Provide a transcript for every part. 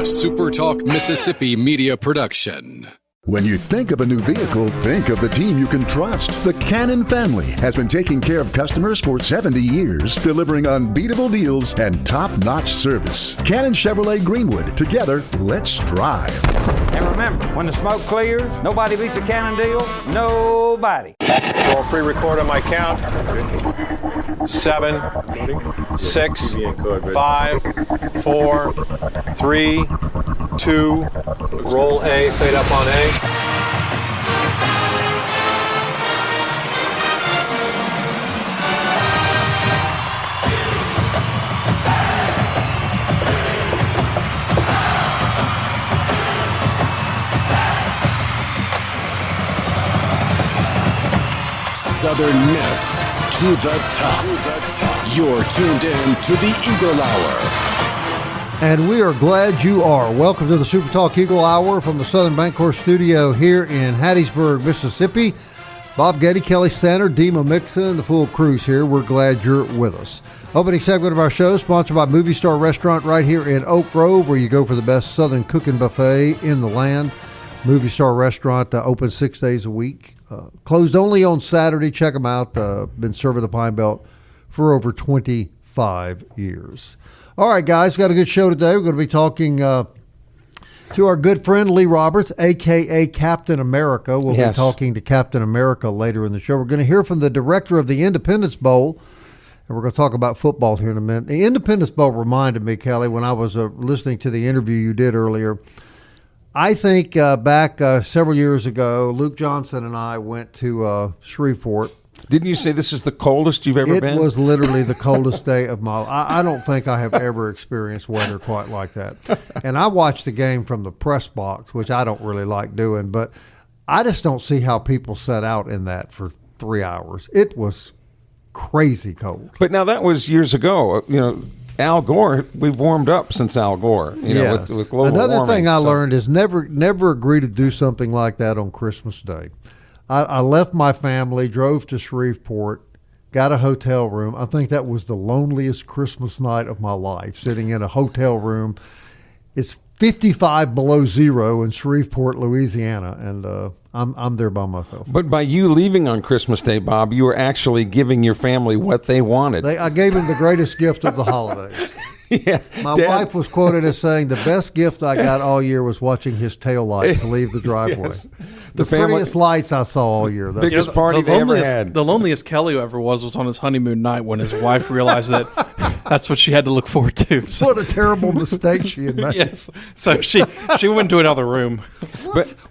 SuperTalk Mississippi media production. When you think of a new vehicle, think of the team you can trust. The Cannon family has been taking care of customers for 70 years, delivering unbeatable deals and top-notch service. Cannon Chevrolet Greenwood. Together, let's drive. And remember, when the smoke clears, nobody beats a Cannon deal. Nobody. I'll pre-record on my count. 7, 6, 5, 4, 3, 2, roll A, fade up on A. Southern Miss to the top. You're tuned in to the Eagle Hour. And we are glad you are. Welcome to the SuperTalk Eagle Hour from the Southern Bancorp Studio here in Hattiesburg, Mississippi. Bob Getty, Kelly Sander, Dima Mixon, the full crew's here. We're glad you're with us. Opening segment of our show, sponsored by Movie Star Restaurant right here in Oak Grove, where you go for the best Southern cooking buffet in the land. Movie Star Restaurant open 6 days a week. Closed only on Saturday. Check them out. Been serving the Pine Belt for over 25 years. All right, guys, got a good show today. We're going to be talking to our good friend Lee Roberts, a.k.a. Captain America. We'll be talking to Captain America later in the show. We're going to hear from the director of the Independence Bowl, and we're going to talk about football here in a minute. The Independence Bowl reminded me, Kelly, when I was listening to the interview you did earlier. I think back several years ago, Luke Johnson and I went to Shreveport. Didn't you say this is the coldest you've ever been? It was literally the coldest day of my life. I don't think I have ever experienced weather quite like that. And I watched the game from the press box, which I don't really like doing, but I just don't see how people sat out in that for 3 hours. It was crazy cold. But now that was years ago. You know, Al Gore, we've warmed up since Al Gore, Yes. with global Another warming. thing I learned is never agree to do something like that on Christmas Day. I left my family, drove to Shreveport, got a hotel room. I think that was the loneliest Christmas night of my life, sitting in a hotel room. It's 55 below zero in Shreveport, Louisiana, and I'm there by myself. But by you leaving on Christmas Day, Bob, you were actually giving your family what they wanted. I gave them the greatest gift of the holidays. Yeah, My Dad, wife was quoted as saying, the best gift I got all year was watching his tail lights leave the driveway. Yes. The prettiest lights I saw all year. That's biggest party they ever had. The loneliest Kelly ever was on his honeymoon night when his wife realized that that's what she had to look forward to. So, what a terrible mistake she had made. yes. So she went to another room.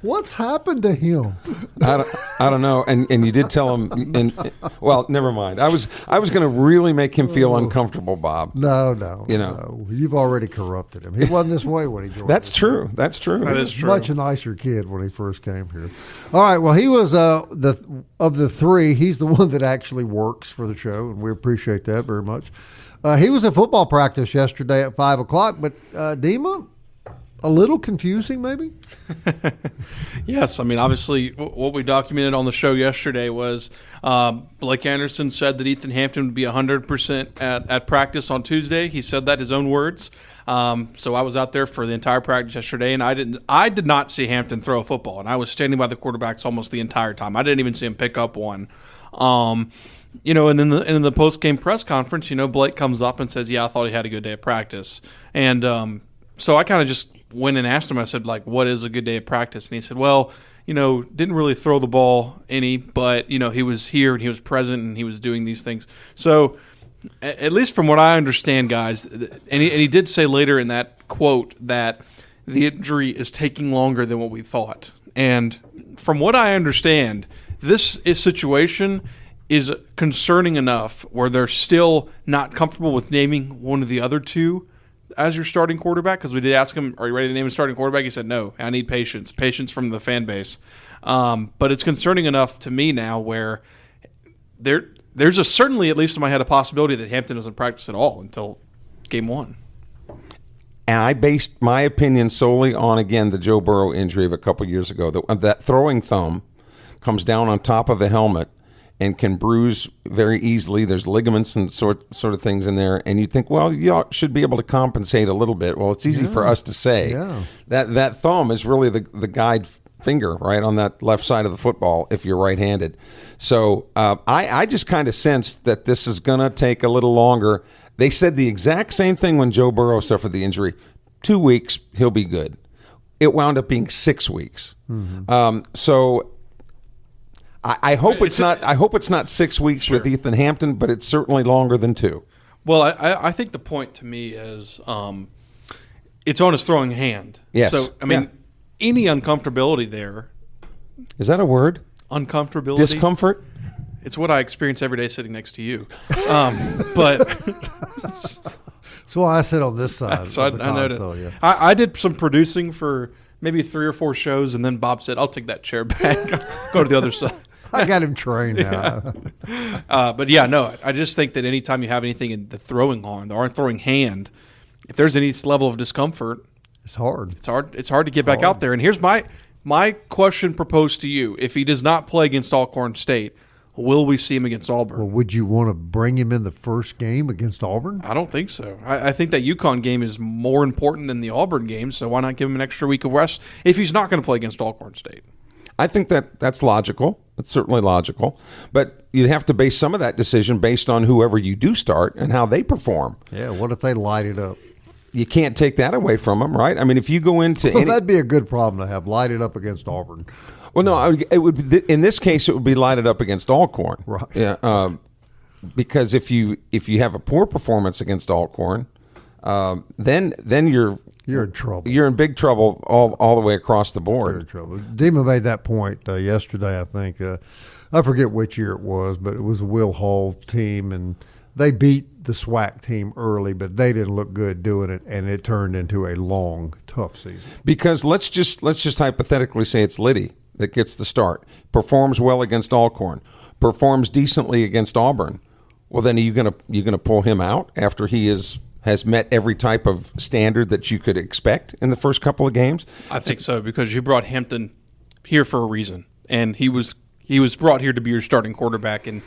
What's happened to him? I don't know. And you did tell him. And well, never mind. I was going to really make him feel uncomfortable, Bob. No. No. You've already corrupted him. He wasn't this way when he joined. That's true. That's true. That is true. Much nicer kid when he first came here. All right. Well, he was of the three. He's the one that actually works for the show, and we appreciate that very much. He was at football practice yesterday at 5:00, but Dima, a little confusing, maybe. Yes, I mean, obviously, what we documented on the show yesterday was Blake Anderson said that Ethan Hampton would be 100% at practice on Tuesday. He said that, his own words. So I was out there for the entire practice yesterday, and I did not see Hampton throw a football, and I was standing by the quarterbacks almost the entire time. I didn't even see him pick up one. And then in the post-game press conference, Blake comes up and says, yeah, I thought he had a good day of practice. And so I kind of just went and asked him, I said, like, what is a good day of practice? And he said, well, didn't really throw the ball any, but, he was here and he was present and he was doing these things. So at least from what I understand, guys, and he did say later in that quote that the injury is taking longer than what we thought. And from what I understand, this situation is concerning enough where they're still not comfortable with naming one of the other two as your starting quarterback, because we did ask him, are you ready to name a starting quarterback? He said, no, I need patience from the fan base. But it's concerning enough to me now where there's certainly, at least in my head, a possibility that Hampton doesn't practice at all until game one. And I based my opinion solely on, again, the Joe Burrow injury of a couple years ago. That throwing thumb comes down on top of the helmet, and can bruise very easily. There's ligaments and sort of things in there, and you think, well, you should be able to compensate a little bit. Well, it's easy for us to say. Yeah. That thumb is really the guide finger right on that left side of the football if you're right-handed. So I just kind of sensed that this is going to take a little longer. They said the exact same thing when Joe Burrow suffered the injury. 2 weeks, he'll be good. It wound up being 6 weeks. So I hope it's not. I hope it's not 6 weeks with Ethan Hampton, but it's certainly longer than 2. Well, I think the point to me is it's on his throwing hand. Yes. So I mean, any uncomfortability there. Is that a word? Uncomfortability. Discomfort. It's what I experience every day sitting next to you. But That's why I sit on this side. so I noticed. Yeah. I did some producing for maybe 3 or 4 shows, and then Bob said, "I'll take that chair back. Go to the other side." I got him trained now. But yeah, no, I just think that anytime you have anything in the throwing arm, the arm throwing hand, if there's any level of discomfort, It's hard. It's hard to get back out there. And here's my question proposed to you: if he does not play against Alcorn State, will we see him against Auburn? Well, would you want to bring him in the first game against Auburn? I don't think so. I think that UConn game is more important than the Auburn game, so why not give him an extra week of rest if he's not going to play against Alcorn State? I think that's logical. It's certainly logical. But you'd have to base some of that decision based on whoever you do start and how they perform. Yeah, what if they light it up? You can't take that away from them, right? I mean, if you go into that'd be a good problem to have, light it up against Auburn. Well, no, it would. In this case, it would be lighted up against Alcorn, right? Yeah, because if you have a poor performance against Alcorn, then you're in trouble. You're in big trouble all the way across the board. You're in trouble. Dima made that point yesterday. I think I forget which year it was, but it was a Will Hall team, and they beat the SWAC team early, but they didn't look good doing it, and it turned into a long, tough season. Because let's just hypothetically say it's Liddy that gets the start, performs well against Alcorn, performs decently against Auburn. Well, then are you gonna pull him out after he has met every type of standard that you could expect in the first couple of games? I think so, because you brought Hampton here for a reason, and he was brought here to be your starting quarterback, and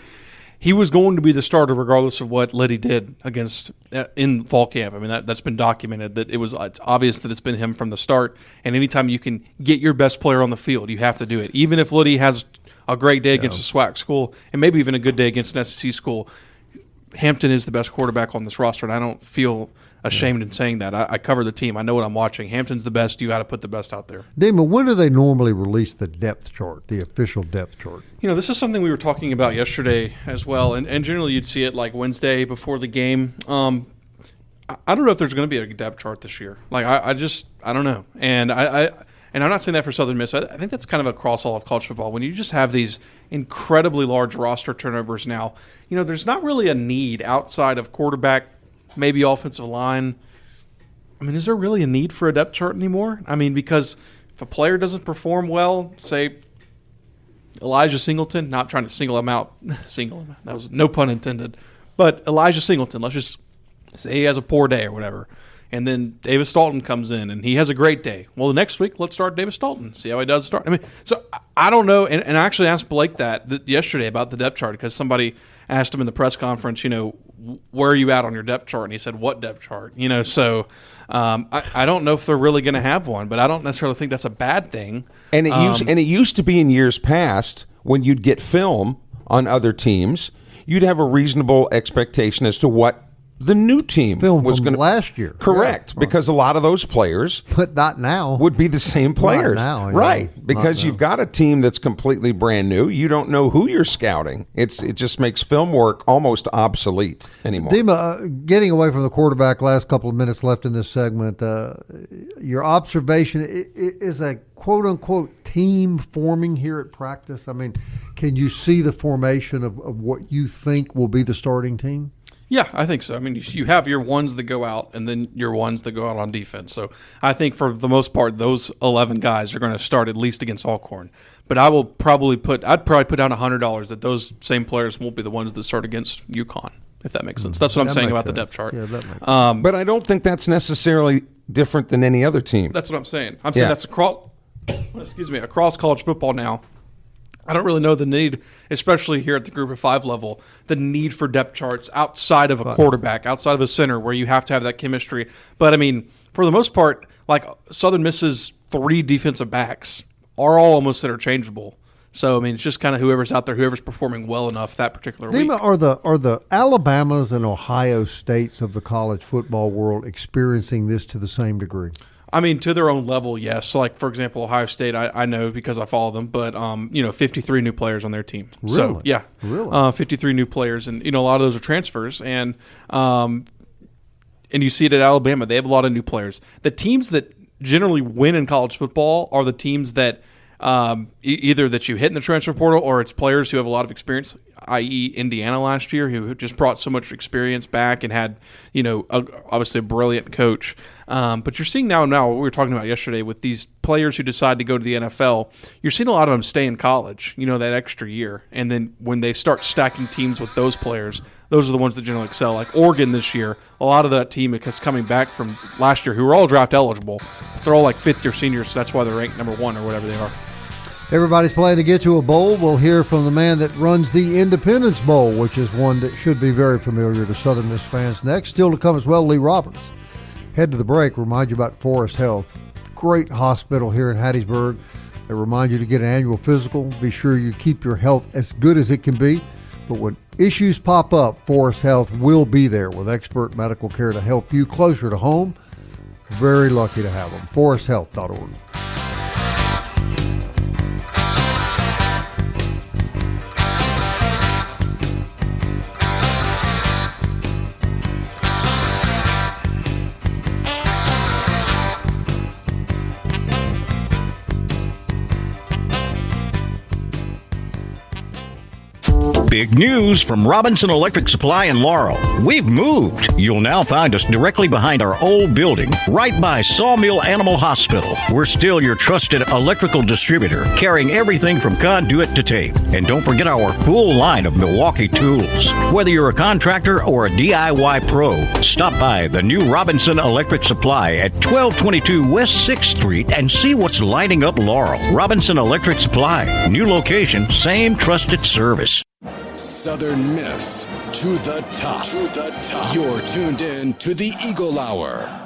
he was going to be the starter regardless of what Liddy did against in fall camp. I mean, that's been documented that it's obvious that it's been him from the start. And anytime you can get your best player on the field, you have to do it. Even if Liddy has a great day against a SWAC school and maybe even a good day against an SEC school, Hampton is the best quarterback on this roster, and I don't feel ashamed in saying that. I cover the team. I know what I'm watching. Hampton's the best. You got to put the best out there. Damon, when do they normally release the depth chart, the official depth chart? You know, this is something we were talking about yesterday as well, and generally you'd see it like Wednesday before the game. I don't know if there's going to be a depth chart this year. Like I don't know, and I'm not saying that for Southern Miss. I think that's kind of across all of college football. When you just have these incredibly large roster turnovers now, you know, there's not really a need outside of quarterback, maybe offensive line. I mean, is there really a need for a depth chart anymore? I mean, because if a player doesn't perform well, say Elijah Singleton, not trying to single him out, that was no pun intended, but Elijah Singleton, let's just say he has a poor day or whatever, and then Davis Dalton comes in and he has a great day. Well, the next week, let's start Davis Dalton, see how he does start. I mean, so I don't know, and I actually asked Blake that yesterday about the depth chart because somebody asked him in the press conference, you know, where are you at on your depth chart? And he said, what depth chart? You know, so I don't know if they're really going to have one, but I don't necessarily think that's a bad thing. And it used to be in years past when you'd get film on other teams, you'd have a reasonable expectation as to what the new team was going to last year. Correct, yeah. Because a lot of those players, but not now, would be the same players. Not now, yeah. Right? Because you've got a team that's completely brand new. You don't know who you're scouting. It just makes film work almost obsolete anymore. Dima, getting away from the quarterback, last couple of minutes left in this segment. Your observation is a quote unquote team forming here at practice. I mean, can you see the formation of what you think will be the starting team? Yeah, I think so. I mean, you have your ones that go out and then your ones that go out on defense. So I think for the most part, those 11 guys are going to start at least against Alcorn. But I'd probably put down $100 that those same players won't be the ones that start against UConn, if that makes sense. That's what I'm saying about the depth chart. Yeah, that makes sense. But I don't think that's necessarily different than any other team. That's what I'm saying. I'm saying that's across college football now. I don't really know the need, especially here at the group of 5 level, the need for depth charts outside of a quarterback, outside of a center where you have to have that chemistry. But, I mean, for the most part, like Southern Miss's 3 defensive backs are all almost interchangeable. So, I mean, it's just kind of whoever's out there, whoever's performing well enough that particular week. Are the Alabamas and Ohio States of the college football world experiencing this to the same degree? I mean, to their own level, yes. Like, for example, Ohio State, I know because I follow them, but, 53 new players on their team. Really? So, yeah. Really? 53 new players. And, a lot of those are transfers. And you see it at Alabama. They have a lot of new players. The teams that generally win in college football are the teams that either that you hit in the transfer portal or it's players who have a lot of experience, i.e. Indiana last year, who just brought so much experience back and had, obviously a brilliant coach. But you're seeing now what we were talking about yesterday with these players who decide to go to the NFL, you're seeing a lot of them stay in college, that extra year. And then when they start stacking teams with those players, those are the ones that generally excel. Like Oregon this year, a lot of that team is coming back from last year who were all draft eligible. But they're all like fifth-year seniors, so that's why they're ranked number 1 or whatever they are. Everybody's playing to get to a bowl. We'll hear from the man that runs the Independence Bowl, which is one that should be very familiar to Southern Miss fans next. Still to come as well, Lee Roberts. Head to the break. Remind you about Forest Health. Great hospital here in Hattiesburg. They remind you to get an annual physical. Be sure you keep your health as good as it can be. But when issues pop up, Forest Health will be there with expert medical care to help you closer to home. Very lucky to have them. ForestHealth.org. Big news from Robinson Electric Supply in Laurel. We've moved. You'll now find us directly behind our old building, right by Sawmill Animal Hospital. We're still your trusted electrical distributor, carrying everything from conduit to tape. And don't forget our full line of Milwaukee tools. Whether you're a contractor or a DIY pro, stop by the new Robinson Electric Supply at 1222 West 6th Street and see what's lighting up Laurel. Robinson Electric Supply. New location, same trusted service. Southern Miss to the top. To the top. You're tuned in to the Eagle Hour.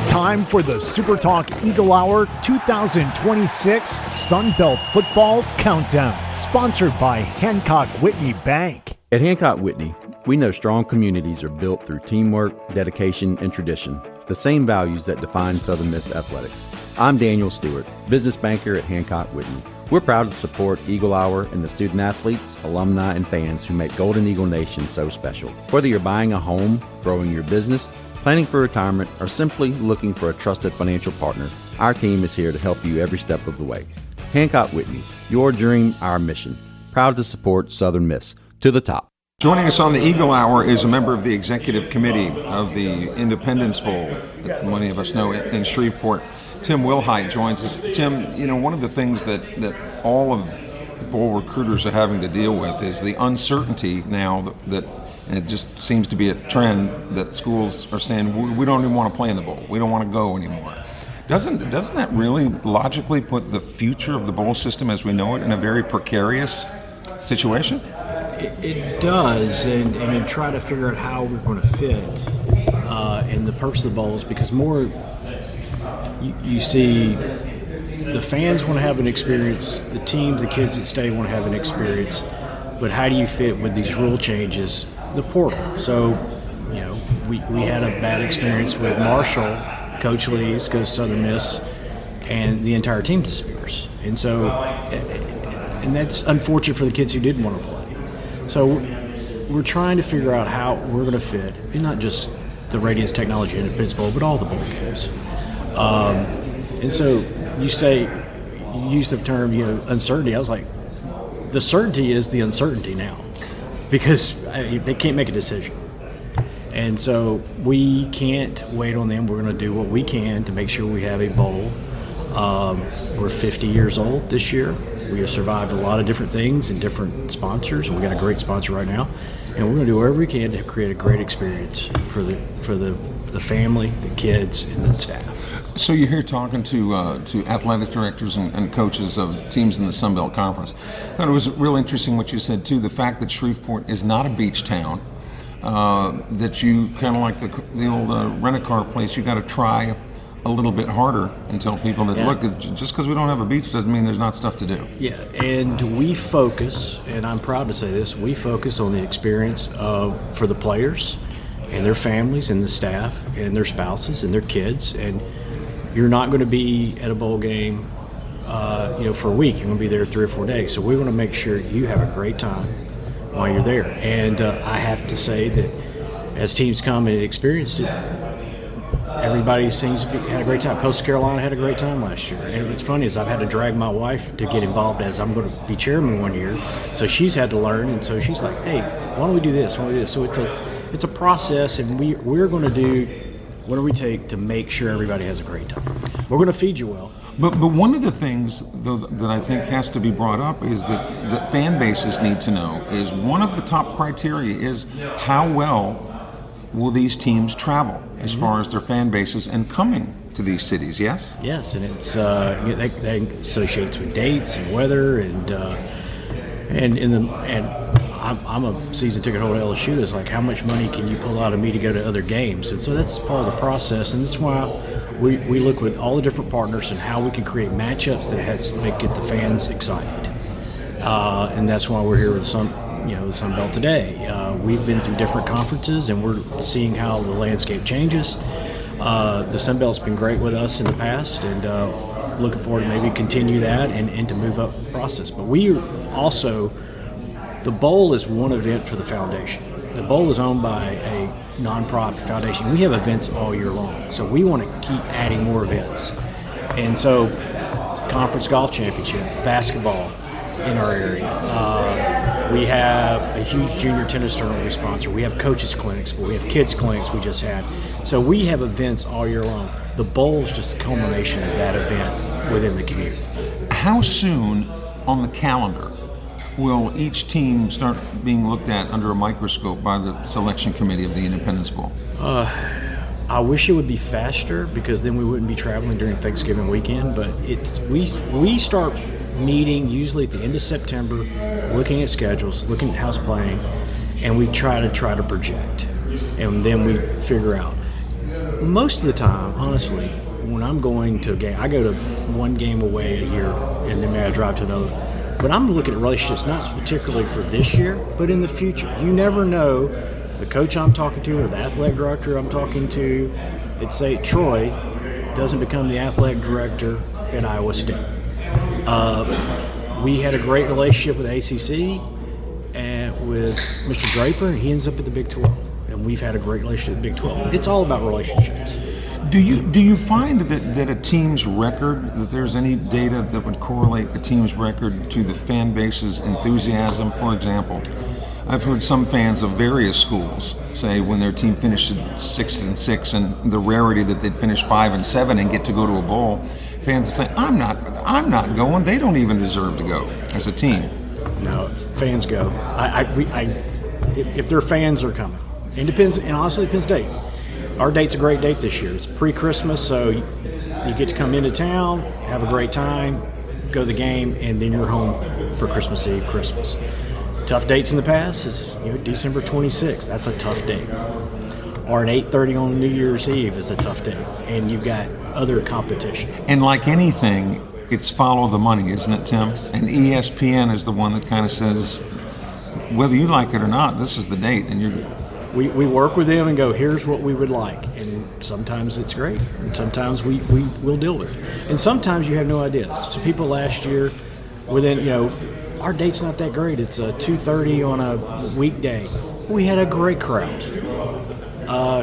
Time for the SuperTalk Eagle Hour 2026 Sun Belt Football Countdown, sponsored by Hancock Whitney Bank. At Hancock Whitney, we know strong communities are built through teamwork, dedication, and tradition, the same values that define Southern Miss athletics. I'm Daniel Stewart, business banker at Hancock Whitney. We're proud to support Eagle Hour and the student athletes, alumni, and fans who make Golden Eagle Nation so special. Whether you're buying a home, growing your business, planning for retirement, or simply looking for a trusted financial partner, our team is here to help you every step of the way. Hancock Whitney, your dream, our mission. Proud to support Southern Miss. To the top. Joining us on the Eagle Hour is a member of the executive committee of the Independence Bowl, that many of us know in Shreveport. Tim Wilhite joins us. Tim, one of the things that all of bowl recruiters are having to deal with is the uncertainty now that and it just seems to be a trend that schools are saying, we don't even want to play in the bowl. We don't want to go anymore. Doesn't that really logically put the future of the bowl system as we know it in a very precarious situation? It does, and try to figure out how we're going to fit in the purpose of the bowls, because more you see the fans want to have an experience, the teams, the kids that stay want to have an experience, but how do you fit with these rule changes? The portal. So, we had a bad experience with Marshall. Coach leaves, goes to Southern Miss, and the entire team disappears. And so, and that's unfortunate for the kids who didn't want to play. So, we're trying to figure out how we're going to fit, and not just the Radiance Technology Independence Bowl, but all the bowl games. And so, you use the term, uncertainty. I was like, the certainty is the uncertainty now. Because they can't make a decision. And so we can't wait on them. We're going to do what we can to make sure we have a bowl. We're 50 years old this year. We have survived a lot of different things and different sponsors, and we got a great sponsor right now. And we're going to do whatever we can to create a great experience for the family, the kids, and the staff. So you're here talking to athletic directors and coaches of teams in the Sun Belt Conference. I thought it was real interesting what you said, too, the fact that Shreveport is not a beach town, that you kind of like the old rent-a-car place, you got to try a little bit harder and tell people that, look, just because we don't have a beach doesn't mean there's not stuff to do. Yeah, and we focus, and I'm proud to say this, we focus on the experience for the players and their families and the staff and their spouses and their kids. And you're not going to be at a bowl game for a week. You're going to be there 3 or 4 days. So we want to make sure you have a great time while you're there. And I have to say that as teams come and experience it, everybody seems to had a great time. Coastal Carolina had a great time last year. And what's funny is I've had to drag my wife to get involved as I'm going to be chairman one year. So she's had to learn, and so she's like, hey, why don't we do this? Why don't we do this? So it's a process, and we're going to do whatever we take to make sure everybody has a great time. We're going to feed you well. But one of the things, though, that I think has to be brought up is that fan bases need to know is one of the top criteria is how well will these teams travel as far as their fan bases and coming to these cities, yes? Yes, and it's that associates with dates and weather and I'm a season ticket holder at LSU. It's like, how much money can you pull out of me to go to other games? And so that's part of the process, and that's why we look with all the different partners and how we can create matchups that get the fans excited. And that's why we're here with the Sun Belt today. We've been through different conferences, and we're seeing how the landscape changes. The Sun Belt's been great with us in the past, and looking forward to maybe continue that and to move up the process. But we also, the bowl is one event for the foundation. The bowl is owned by a nonprofit foundation. We have events all year long, so we want to keep adding more events. And so, conference golf championship, basketball in our area. We have a huge junior tennis tournament we sponsor. We have coaches clinics, but we have kids clinics we just had. So we have events all year long. The bowl is just a culmination of that event within the community. How soon on the calendar will each team start being looked at under a microscope by the selection committee of the Independence Bowl? I wish it would be faster, because then we wouldn't be traveling during Thanksgiving weekend. But we start meeting usually at the end of September, looking at schedules, looking at how's playing, and we try to project, and then we figure out. Most of the time, honestly, when I'm going to a game, I go to one game away a year, and then maybe I drive to another. But I'm looking at relationships, not particularly for this year, but in the future. You never know. The coach I'm talking to, or the athletic director I'm talking to, let's say Troy, doesn't become the athletic director at Iowa State. We had a great relationship with ACC and with Mr. Draper, and he ends up at the Big 12. And we've had a great relationship with the Big 12. It's all about relationships. Do you find that a team's record, that there's any data that would correlate a team's record to the fan base's enthusiasm? For example, I've heard some fans of various schools say when their team finished 6-6 and the rarity that they'd finish 5-7 and get to go to a bowl, fans say, I'm not going. They don't even deserve to go as a team. No, fans go. If their fans are coming, it depends. And honestly, it depends date. Our date's a great date this year. It's pre-Christmas, so you get to come into town, have a great time, go to the game, and then you're home for Christmas Eve, Christmas. Tough dates in the past is December 26th. That's a tough date. Or an 8:30 on New Year's Eve is a tough date, and you've got other competition. And like anything, it's follow the money, isn't it, Tim? And ESPN is the one that kind of says, whether you like it or not, this is the date, and We work with them and go, here's what we would like. And sometimes it's great. And sometimes we will deal with it. And sometimes you have no idea. So people last year, our date's not that great. It's a 2:30 on a weekday. We had a great crowd.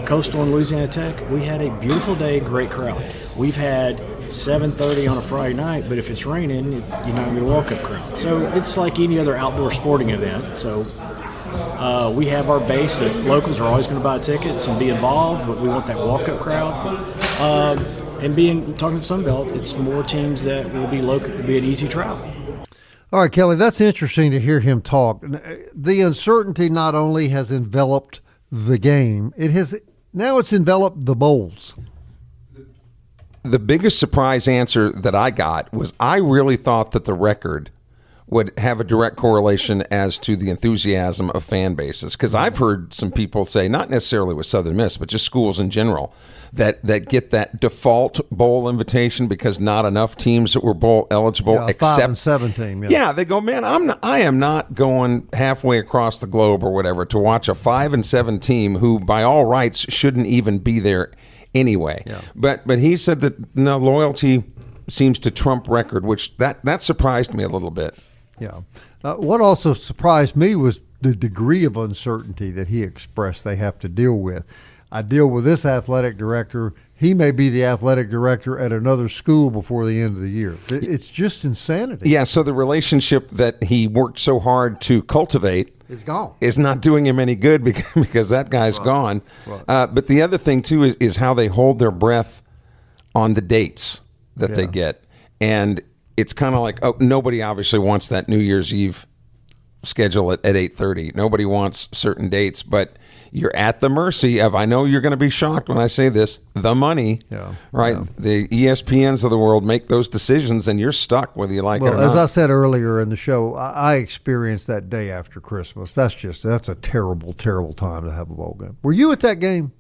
Coastal and Louisiana Tech, we had a beautiful day, great crowd. We've had 7:30 on a Friday night, but if it's raining, you're not going to get a walk-up crowd. So it's like any other outdoor sporting event. So We have our base that locals are always going to buy tickets and be involved, but we want that walk-up crowd. And talking to Sunbelt, it's more teams that will be local, be an easy travel. All right, Kelly, that's interesting to hear him talk. The uncertainty not only has enveloped the game, now it's enveloped the bowls. The biggest surprise answer that I got was I really thought that the record would have a direct correlation as to the enthusiasm of fan bases. Because I've heard some people say, not necessarily with Southern Miss, but just schools in general, that get that default bowl invitation because not enough teams that were bowl eligible. Yeah, except 5 and 7 team. Yeah, they go, man, I am not going halfway across the globe or whatever to watch a 5 and 7 team who, by all rights, shouldn't even be there anyway. Yeah. But he said that no, loyalty seems to trump record, which that surprised me a little bit. Yeah. What also surprised me was the degree of uncertainty that he expressed they have to deal with. I deal with this athletic director. He may be the athletic director at another school before the end of the year. It's just insanity. Yeah, so the relationship that he worked so hard to cultivate is gone. Is not doing him any good because that guy's gone. Right. But the other thing, too, is how they hold their breath on the dates that they get. And it's kind of like, nobody obviously wants that New Year's Eve schedule at 8:30. Nobody wants certain dates, but you're at the mercy of, I know you're going to be shocked when I say this, the money, right? Yeah. The ESPNs of the world make those decisions, and you're stuck whether you like it or not. Well, as I said earlier in the show, I experienced that day after Christmas. That's a terrible, terrible time to have a bowl game. Were you at that game?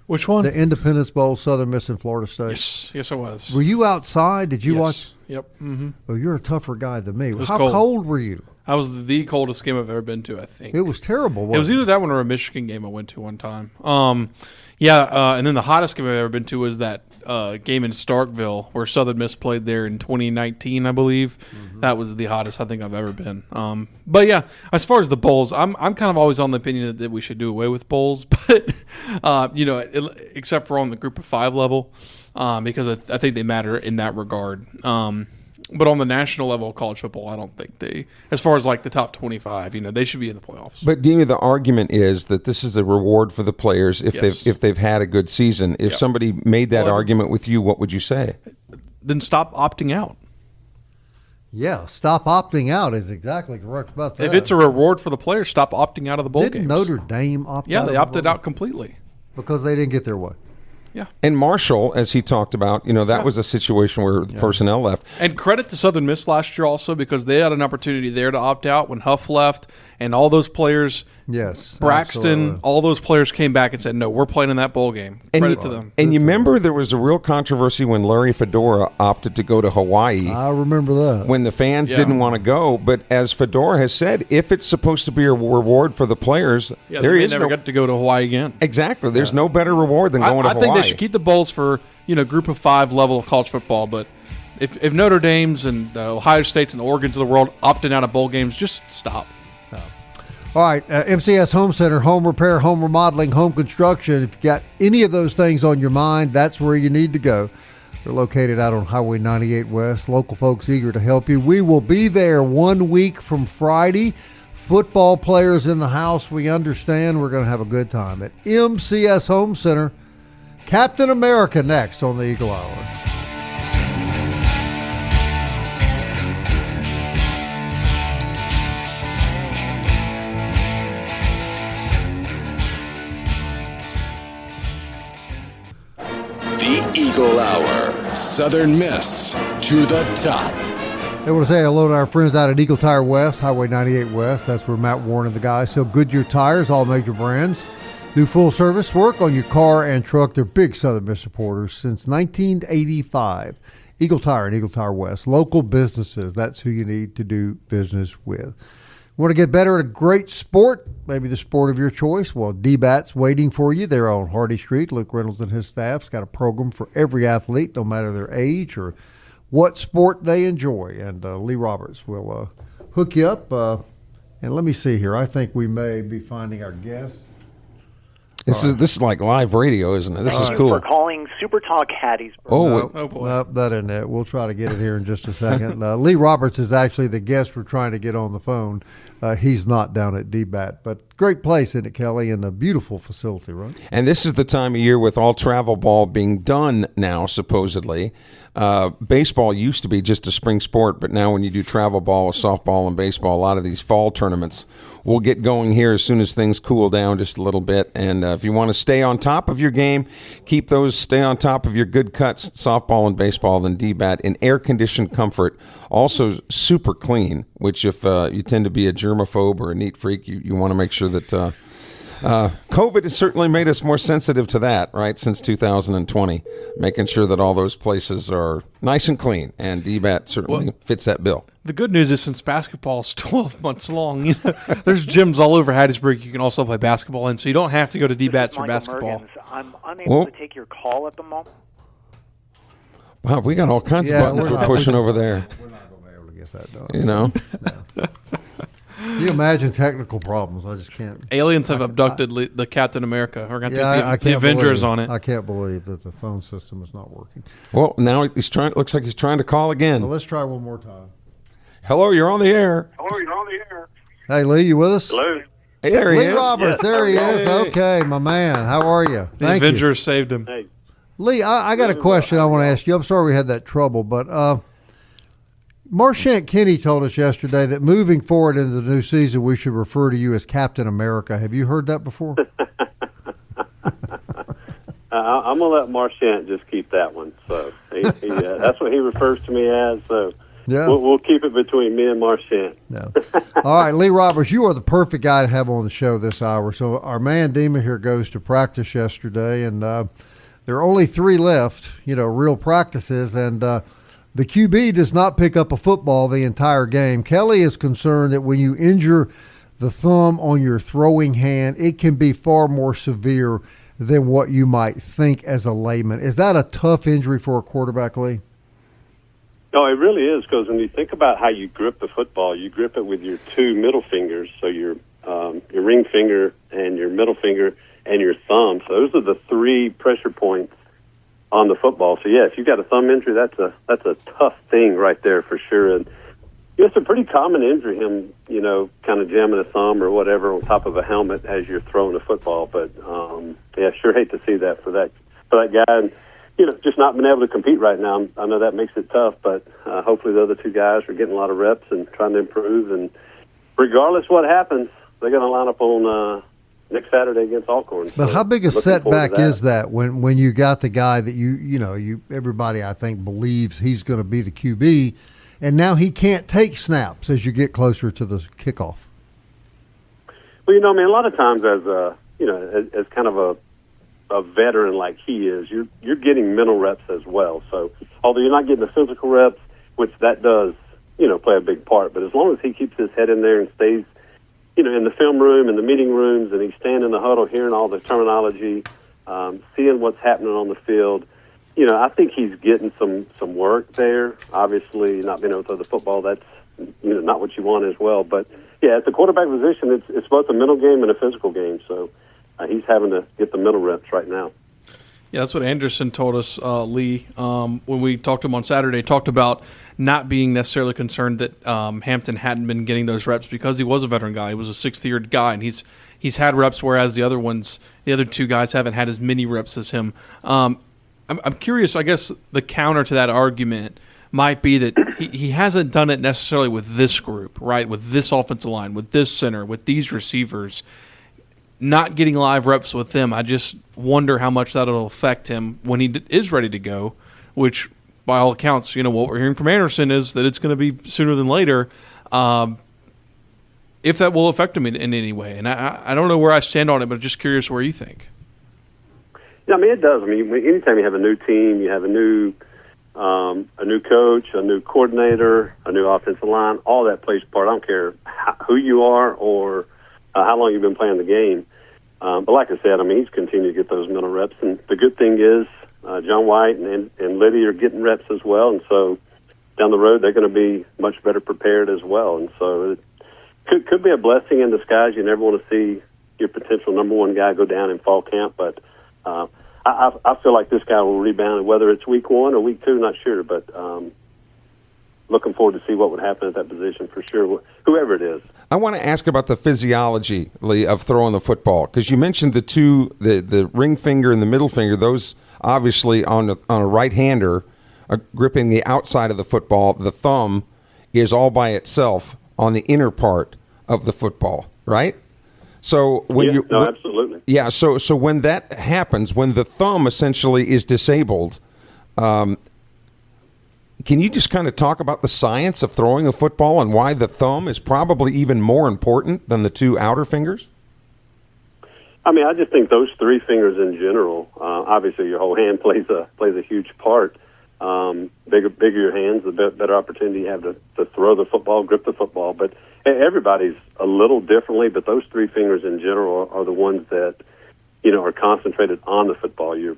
Which one? The Independence Bowl, Southern Miss and Florida State. Yes, I was. Were you outside? Did you watch? Yep. Mm-hmm. Well, you're a tougher guy than me. How cold. Cold were you? I was the coldest game I've ever been to, I think. It was terrible. It was either that one or a Michigan game I went to one time. And then the hottest game I've ever been to was that game in Starkville where Southern Miss played there in 2019, I believe. Mm-hmm. That was the hottest I think I've ever been. But yeah, as far as the bowls, I'm kind of always on the opinion that we should do away with bowls, but except for on the Group of 5 level, because I think they matter in that regard. But on the national level of college football, I don't think as far as like the top 25, they should be in the playoffs. But Demi, the argument is that this is a reward for the players if they've had a good season. If somebody made that argument with you, what would you say? Then stop opting out. Yeah, stop opting out is exactly correct about that. If it's a reward for the players, stop opting out of the bowl games. Didn't Notre Dame opt out? Yeah, they opted out completely. Because they didn't get their way. Yeah. And Marshall, as he talked about, that was a situation where the personnel left. And credit to Southern Miss last year also because they had an opportunity there to opt out when Huff left and all those players, Braxton, absolutely. All those players came back and said, no, we're playing in that bowl game. Credit to them. And you remember there was a real controversy when Larry Fedora opted to go to Hawaii. I remember that. When the fans didn't want to go. But as Fedora has said, if it's supposed to be a reward for the players, there is never get to go to Hawaii again. Exactly. There's no better reward than going to Hawaii. I think they should keep the bowls for, Group of 5 level of college football, but if Notre Dame's and the Ohio States and the Oregons of the world opting out of bowl games, just stop. All right, MCS Home Center, home repair, home remodeling, home construction. If you've got any of those things on your mind, that's where you need to go. They're located out on Highway 98 West. Local folks eager to help you. We will be there 1 week from Friday. Football players in the house, we understand. We're going to have a good time at MCS Home Center. Captain America next on the Eagle Hour. The Eagle Hour. Southern Miss to the top. I want to say hello to our friends out at Eagle Tire West, Highway 98 West. That's where Matt Warren and the guys sell Goodyear tires, all major brands. Do full service work on your car and truck. They're big Southern Miss supporters since 1985. Eagle Tire and Eagle Tire West. Local businesses, that's who you need to do business with. Want to get better at a great sport, maybe the sport of your choice? Well, DBAT's waiting for you. They're on Hardy Street. Luke Reynolds and his staff's got a program for every athlete, no matter their age or what sport they enjoy. And Lee Roberts will hook you up. And let me see here. I think we may be finding our guest. This is like live radio, isn't it? This is Thank you cool. for calling SuperTalk Hattiesburg. Oh boy. Nope, that isn't it. We'll try to get it here in just a second. Lee Roberts is actually the guest we're trying to get on the phone. He's not down at DBAT, but great place, isn't it, Kelly? And a beautiful facility, right? And this is the time of year with all travel ball being done now, supposedly. Baseball used to be just a spring sport, but now when you do travel ball with softball and baseball, a lot of these fall tournaments will get going here as soon as things cool down just a little bit. And if you want to stay on top of your game, stay on top of your good cuts, softball and baseball, then DBAT in air-conditioned comfort. Also super clean, which if you tend to be a germaphobe or a neat freak, you want to make sure that COVID has certainly made us more sensitive to that, right, since 2020, making sure that all those places are nice and clean, and DBAT certainly fits that bill. The good news is since basketball is 12 months long, there's gyms all over Hattiesburg you can also play basketball in, so you don't have to go to DBATs for basketball. Mergens. I'm unable to take your call at the moment. Wow, we got all kinds of buttons we're pushing over there. We're not going to be able to get that done. You know? Can you imagine technical problems? I just can't. Aliens have abducted the Captain America. We're going to I take the Avengers on it. I can't believe that the phone system is not working. Well, now looks like he's trying to call again. Well, let's try one more time. Hello, you're on the air. Hey, Lee, you with us? Hello. Hey, there he Lee is. Roberts, there he is. Hey. Okay, my man. How are you? The Thank you. Avengers saved him. Hey. Lee, I got a question I want to ask you. I'm sorry we had that trouble, but Marchant Kenny told us yesterday that moving forward into the new season, we should refer to you as Captain America. Have you heard that before? I'm going to let Marchant just keep that one. So that's what he refers to me as. So Yeah. we'll keep it between me and Marchant. No. All right, Lee Roberts, you are the perfect guy to have on the show this hour. So our man Dima here goes to practice yesterday, and there are only 3 left, real practices, and the QB does not pick up a football the entire game. Kelly is concerned that when you injure the thumb on your throwing hand, it can be far more severe than what you might think as a layman. Is that a tough injury for a quarterback, Lee? No, it really is, because when you think about how you grip the football, you grip it with your 2 middle fingers, so your ring finger and your middle finger and your thumb. So those are the 3 pressure points on the football. So, yeah, if you've got a thumb injury, that's a tough thing right there for sure. And it's a pretty common injury, him, kind of jamming a thumb or whatever on top of a helmet as you're throwing a football. But, sure hate to see that for that guy. And, just not being able to compete right now. I know that makes it tough, but hopefully the other 2 guys are getting a lot of reps and trying to improve. And regardless what happens, they're going to line up on next Saturday against Alcorn. But so how big a looking forward to setback is that when you got the guy that everybody I think believes he's going to be the QB, and now he can't take snaps as you get closer to the kickoff? Well, a lot of times as kind of a veteran like he is, you're getting mental reps as well. So although you're not getting the physical reps, which that does play a big part, but as long as he keeps his head in there and stays in the film room and the meeting rooms, and he's standing in the huddle, hearing all the terminology, seeing what's happening on the field. I think he's getting some work there. Obviously, not being able to throw the football, that's not what you want as well. But yeah, at the quarterback position, it's both a mental game and a physical game. So he's having to get the mental reps right now. Yeah, that's what Anderson told us, Lee, when we talked to him on Saturday. Talked about not being necessarily concerned that Hampton hadn't been getting those reps because he was a veteran guy. He was a 6th-year guy, and he's had reps, whereas the other 2 guys haven't had as many reps as him. I'm curious. I guess the counter to that argument might be that he hasn't done it necessarily with this group, right? With this offensive line, with this center, with these receivers. Not getting live reps with them, I just wonder how much that'll affect him when he is ready to go, which by all accounts, what we're hearing from Anderson is that it's going to be sooner than later, if that will affect him in any way. And I don't know where I stand on it, but just curious where you think. Yeah, it does. Anytime you have a new team, you have a new coach, a new coordinator, a new offensive line, all that plays a part. I don't care who you are or how long you've been playing the game. But like I said, he's continued to get those mental reps. And the good thing is John White and Liddy are getting reps as well. And so down the road, they're going to be much better prepared as well. And so it could be a blessing in disguise. You never want to see, your potential number one guy go down in fall camp. But I feel like this guy will rebound, whether it's week 1 or week 2, not sure. But looking forward to see what would happen at that position for sure, whoever it is. I want to ask about the physiology, Lee, of throwing the football, because you mentioned the ring finger and the middle finger. Those obviously on a right-hander gripping the outside of the football. The thumb is all by itself on the inner part of the football, right? So when absolutely. Yeah. So when that happens, when the thumb essentially is disabled. Can you just kind of talk about the science of throwing a football and why the thumb is probably even more important than the 2 outer fingers? I mean, I just think those 3 fingers in general. Obviously, your whole hand plays a huge part. Bigger your hands, the better opportunity you have to throw the football, grip the football. But everybody's a little differently. But those 3 fingers in general are the ones that are concentrated on the football. Your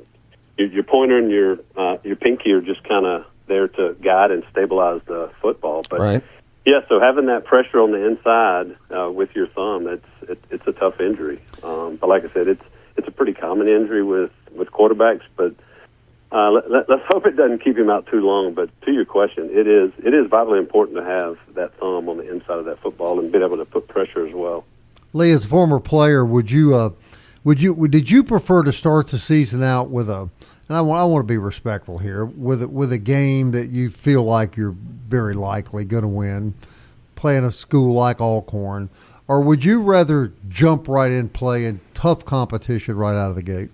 pointer and your pinky are just kind of there to guide and stabilize the football. But right. Yeah, so having that pressure on the inside with your thumb, it's a tough injury. But like I said, it's a pretty common injury with quarterbacks. But let's hope it doesn't keep him out too long. But to your question, it is vitally important to have that thumb on the inside of that football and be able to put pressure as well. Lee, as a former player, did you prefer to start the season out with and I want to be respectful here, with a game that you feel like you're very likely going to win, playing a school like Alcorn, or would you rather jump right in, play in tough competition right out of the gate?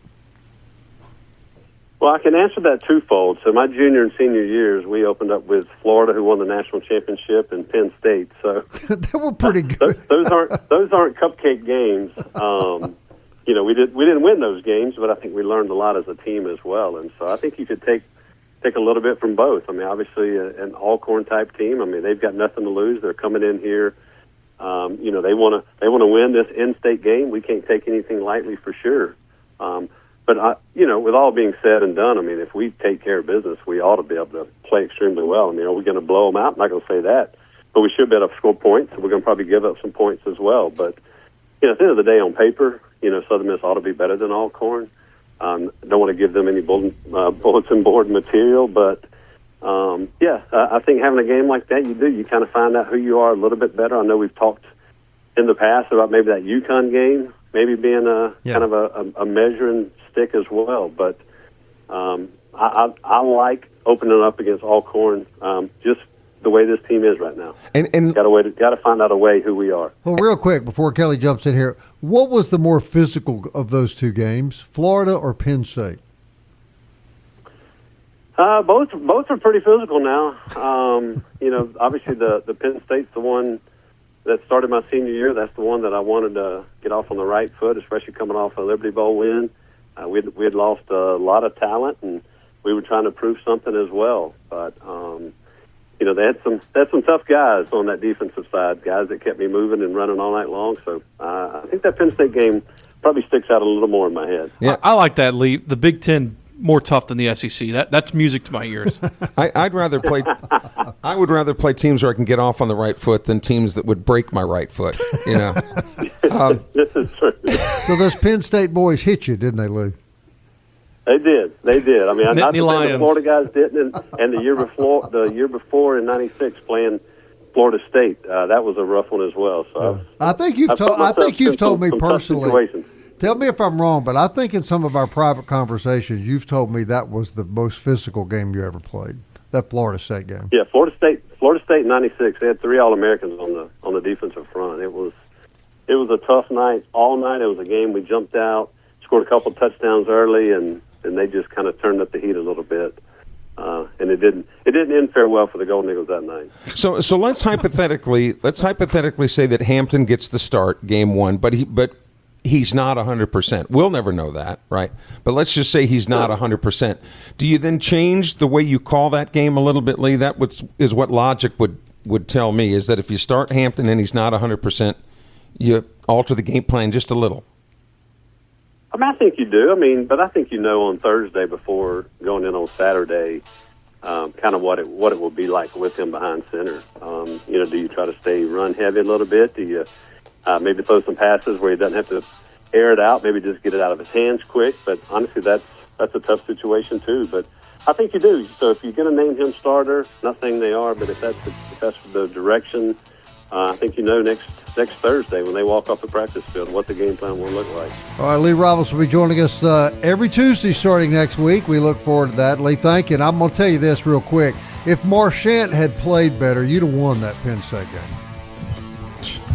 Well, I can answer that twofold. So my junior and senior years, we opened up with Florida, who won the national championship, and Penn State. So they were pretty good. Those aren't cupcake games. We didn't win those games, but I think we learned a lot as a team as well. And so I think you could take a little bit from both. I mean, obviously an Alcorn type team. I mean, they've got nothing to lose. They're coming in here. They want to win this in-state game. We can't take anything lightly for sure. But with all being said and done, I mean, if we take care of business, we ought to be able to play extremely well. I mean, are we going to blow them out? I'm not going to say that, but we should be able to score points. We're going to probably give up some points as well. But at the end of the day, on paper, Southern Miss ought to be better than Alcorn. Don't want to give them any bulletin board material, but I think having a game like that, you kind of find out who you are a little bit better. I know we've talked in the past about maybe that UConn game, maybe being kind of a measuring stick as well. But I like opening up against Alcorn, just the way this team is right now. And got to find out a way who we are. Well, real quick before Kelly jumps in here, what was the more physical of those 2 games, Florida or Penn State? Both are pretty physical now. Obviously the Penn State's the one that started my senior year. That's the one that I wanted to get off on the right foot, especially coming off a Liberty Bowl win. We had lost a lot of talent, and we were trying to prove something as well. But they had some tough guys on that defensive side, guys that kept me moving and running all night long. So I think that Penn State game probably sticks out a little more in my head. Yeah, I like that, Lee. The Big Ten more tough than the SEC. That's music to my ears. I would rather play teams where I can get off on the right foot than teams that would break my right foot. This is true. So those Penn State boys hit you, didn't they, Lou? They did. I mean, not the Florida guys didn't, and the year before in '96 playing Florida State, that was a rough one as well. So I think you've told me personally. Tell me if I'm wrong, but I think in some of our private conversations, you've told me that was the most physical game you ever played. That Florida State game. Yeah, Florida State '96. They had 3 All-Americans on the defensive front. It was a tough night all night. It was a game we jumped out, scored a couple touchdowns early, and they just kind of turned up the heat a little bit. And it didn't end very well for the Golden Eagles that night. So let's hypothetically say that Hampton gets the start game 1, but he's not 100%. We'll never know that, right? But let's just say he's not 100%. Do you then change the way you call that game a little bit, Lee? That is what logic would tell me, is that if you start Hampton and he's not 100%, you alter the game plan just a little. I mean, I think you do. But I think on Thursday before going in on Saturday, kind of what it will be like with him behind center. Do you try to stay run heavy a little bit? Do you maybe throw some passes where he doesn't have to air it out, maybe just get it out of his hands quick. But honestly, that's a tough situation too. But I think you do. So if you're going to name him starter, not saying they are, but if that's the direction, I think next Thursday when they walk off the practice field what the game plan will look like. All right, Lee Robinson will be joining us every Tuesday starting next week. We look forward to that. Lee, thank you. And I'm going to tell you this real quick. If Marchant had played better, you'd have won that Penn State game.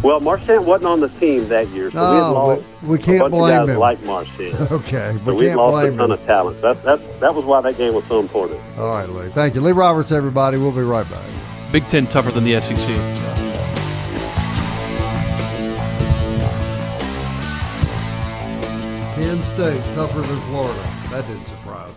Well, Marchant wasn't on the team that year, so we had lost we can't a bunch blame of guys him. like Marchant. Okay, so we can't lost blame a ton him. of talent. That was why that game was so important. All right, Lee. Thank you. Lee Roberts, everybody. We'll be right back. Big Ten tougher than the SEC. Penn State tougher than Florida. That didn't surprise me.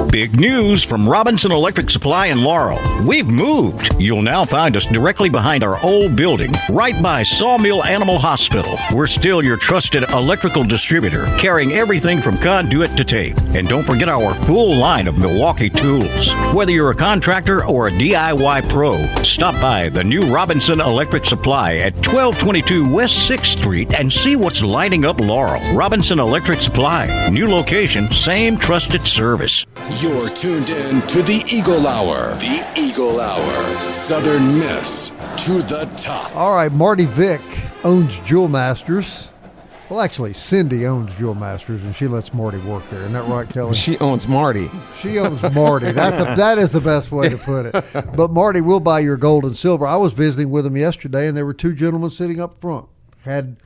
Big news from Robinson Electric Supply in Laurel. We've moved. You'll now find us directly behind our old building, right by Sawmill Animal Hospital. We're still your trusted electrical distributor, carrying everything from conduit to tape. And don't forget our full line of Milwaukee tools. Whether you're a contractor or a DIY pro, stop by the new Robinson Electric Supply at 1222 West 6th Street and see what's lighting up Laurel. Robinson Electric Supply. New location, same trusted service. You're tuned in to the Eagle Hour. The Eagle Hour. Southern Miss to the top. All right, Marty Vick owns Jewel Masters. Well, actually, Cindy owns Jewel Masters, and she lets Marty work there. Isn't that right, Kelly? She owns Marty. She owns Marty. That is the best way to put it. But Marty will buy your gold and silver. I was visiting with him yesterday, and there were two gentlemen sitting up front. Had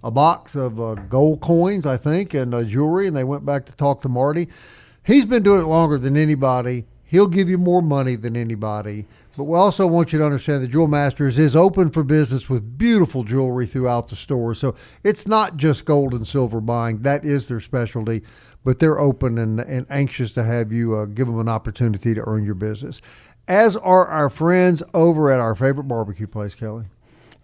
a box of gold coins, I think, and jewelry, and they went back to talk to Marty. He's been doing it longer than anybody. He'll give you more money than anybody. But we also want you to understand that Jewel Masters is open for business with beautiful jewelry throughout the store. So it's not just gold and silver buying. That is their specialty. But they're open and anxious to have you give them an opportunity to earn your business. As are our friends over at our favorite barbecue place, Kelly.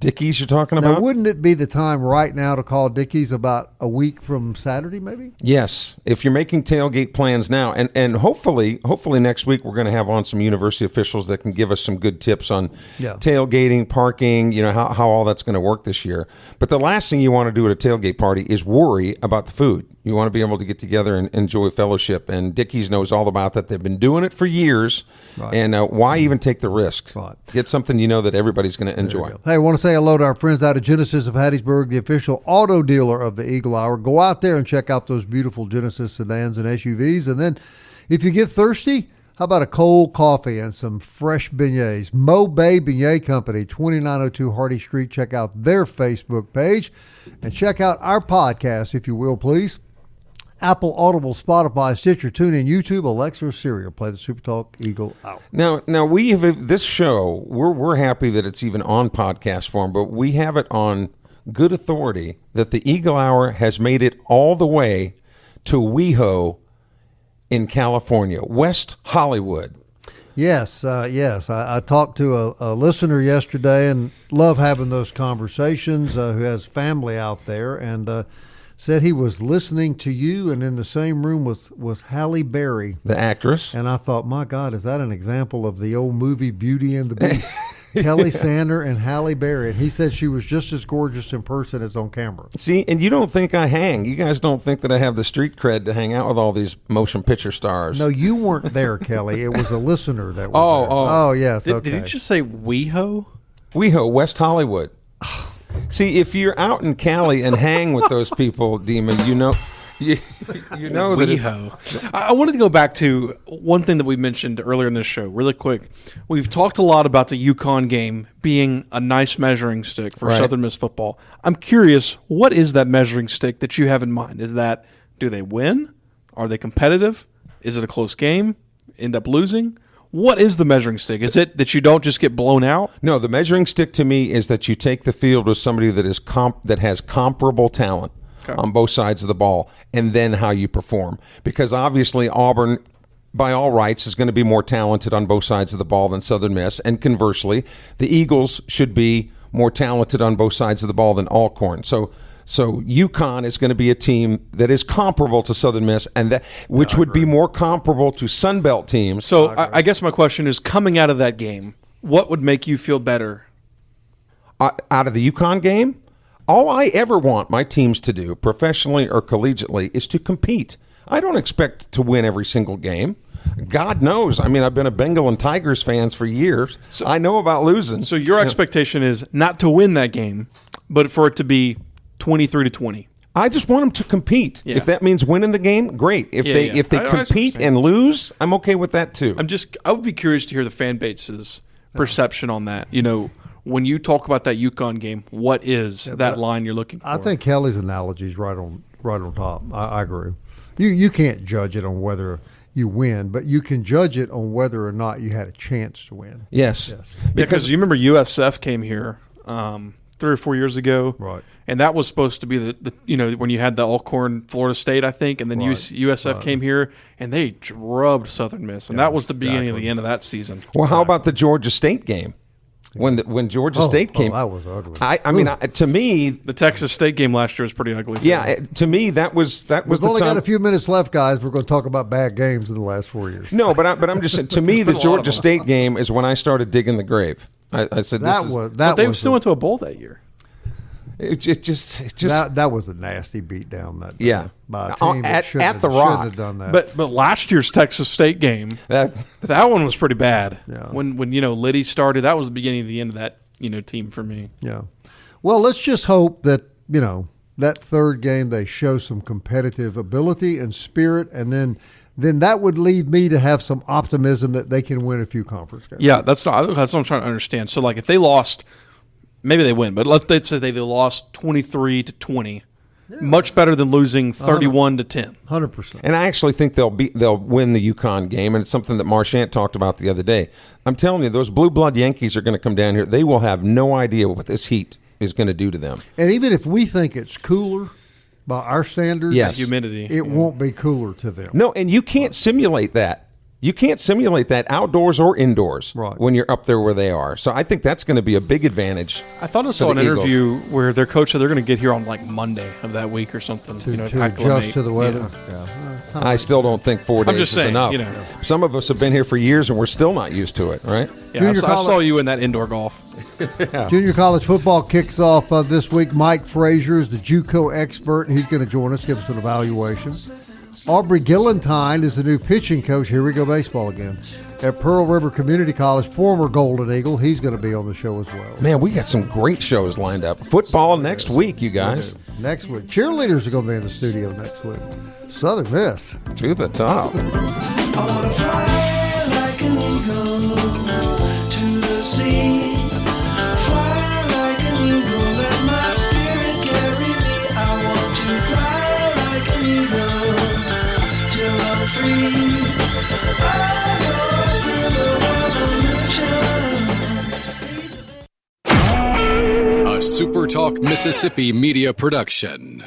Dickey's you're talking about? Now, wouldn't it be the time right now to call Dickey's about a week from Saturday, maybe? Yes, if you're making tailgate plans now, and hopefully next week we're going to have on some university officials that can give us some good tips on tailgating, parking, how all that's going to work this year. But the last thing you want to do at a tailgate party is worry about the food. You want to be able to get together and enjoy fellowship, and Dickey's knows all about that. They've been doing it for years, and why even take the risk? Right. Get something that everybody's going to enjoy. Hey, I want to say hello to our friends out of Genesis of Hattiesburg, the official auto dealer of the Eagle Hour. Go out there and check out those beautiful Genesis sedans and SUVs, and then if you get thirsty, how about a cold coffee and some fresh beignets? Mo Bay Beignet Company, 2902 Hardy Street. Check out their Facebook page, and check out our podcast, if you will, please. Apple, Audible, Spotify, Stitcher, TuneIn, YouTube, Alexa, or Siri. Play the SuperTalk Eagle Hour. Now we have this show. We're happy that it's even on podcast form, but we have it on good authority that the Eagle Hour has made it all the way to WeHo in California, West Hollywood. Yes. I talked to a listener yesterday and love having those conversations who has family out there, and said he was listening to you and in the same room was Halle Berry, the actress. And I thought, my God, is that an example of the old movie Beauty and the Beast? Kelly Sander and Halle Berry. And he said she was just as gorgeous in person as on camera. See, and you don't think I hang. You guys don't think that I have the street cred to hang out with all these motion picture stars. No, you weren't there, Kelly. It was a listener that was there. Oh, yes. Okay. Did he just say WeHo? WeHo, West Hollywood. See, if you're out in Cali and hang with those people, Demon, you know that WeHo. I wanted to go back to one thing that we mentioned earlier in this show, really quick. We've talked a lot about the UConn game being a nice measuring stick for Southern Miss football. I'm curious, what is that measuring stick that you have in mind? Is that, do they win? Are they competitive? Is it a close game? End up losing? What is the measuring stick? Is it that you don't just get blown out? No, the measuring stick to me is that you take the field with somebody that is that has comparable talent on both sides of the ball, and then how you perform. Because obviously Auburn, by all rights, is going to be more talented on both sides of the ball than Southern Miss, and conversely, the Eagles should be more talented on both sides of the ball than Alcorn. So UConn is going to be a team that is comparable to Southern Miss, and which would be more comparable to Sun Belt teams. So I guess my question is, coming out of that game, what would make you feel better? Out of the UConn game, All I ever want my teams to do, professionally or collegiately, is to compete. I don't expect to win every single game. God knows. I mean, I've been a Bengal and Tigers fans for years. So, I know about losing. So your expectation is not to win that game, but for it to be 23-20. I just want them to compete. Yeah. If that means winning the game, great. If they compete and lose, I'm okay with that too. I would be curious to hear the fan base's perception on that. You know, when you talk about that UConn game, what is that line you're looking for? I think Kelly's analogy is right on top. I agree. You can't judge it on whether you win, but you can judge it on whether or not you had a chance to win. Yes. Because you remember USF came here 3 or 4 years ago, right? And that was supposed to be the when you had the Alcorn Florida State, I think, and then USF came here and they drubbed Southern Miss, and that was the beginning of the end of that season. Well, how about the Georgia State game? When Georgia State came, that was ugly. I mean, to me, the Texas State game last year was pretty ugly. Yeah, to me, that was. We've only got a few minutes left, guys. We're going to talk about bad games in the last 4 years. No, but I'm just saying. To me, the Georgia State game is when I started digging the grave. I said but they still went to a bowl that year. It just that was a nasty beatdown. That by a team at the Rock Rock. Have done that. But last year's Texas State game, that one was pretty bad. Yeah. When Liddy started, that was the beginning of the end of that team for me. Yeah. Well, let's just hope that that third game they show some competitive ability and spirit, and then that would lead me to have some optimism that they can win a few conference games. Yeah, that's what I'm trying to understand. So, like, if they lost, maybe they win, but let's say they lost 23-20. Yeah. Much better than losing 31-10. 100%. And I actually think they'll win the UConn game, and it's something that Marchant talked about the other day. I'm telling you, those blue blood Yankees are going to come down here. They will have no idea what this heat is going to do to them. And even if we think it's cooler by our standards, humidity, it won't be cooler to them. No, and you can't simulate that. You can't simulate that outdoors or indoors when you're up there where they are. So I think that's going to be a big advantage. I thought I saw an interview where their coach said they're going to get here on like Monday of that week or something. To adjust to the weather. Yeah. I still don't think 4 days is enough. Some of us have been here for years and we're still not used to it, right? Yeah, I saw you in that indoor golf. Yeah. Junior college football kicks off this week. Mike Frazier is the JUCO expert. He's going to join us, give us an evaluation. Aubrey Gillentine is the new pitching coach. Here we go, baseball again. At Pearl River Community College, former Golden Eagle. He's going to be on the show as well. Man, we got some great shows lined up. Football next week, you guys. Next week. Cheerleaders are going to be in the studio next week. Southern Miss. To the top. I want to fly like an eagle to the sea. Fly like an eagle, let my spirit carry me. I want to fly like an eagle till I'm free. I go through the revolution. A SuperTalk Mississippi media production.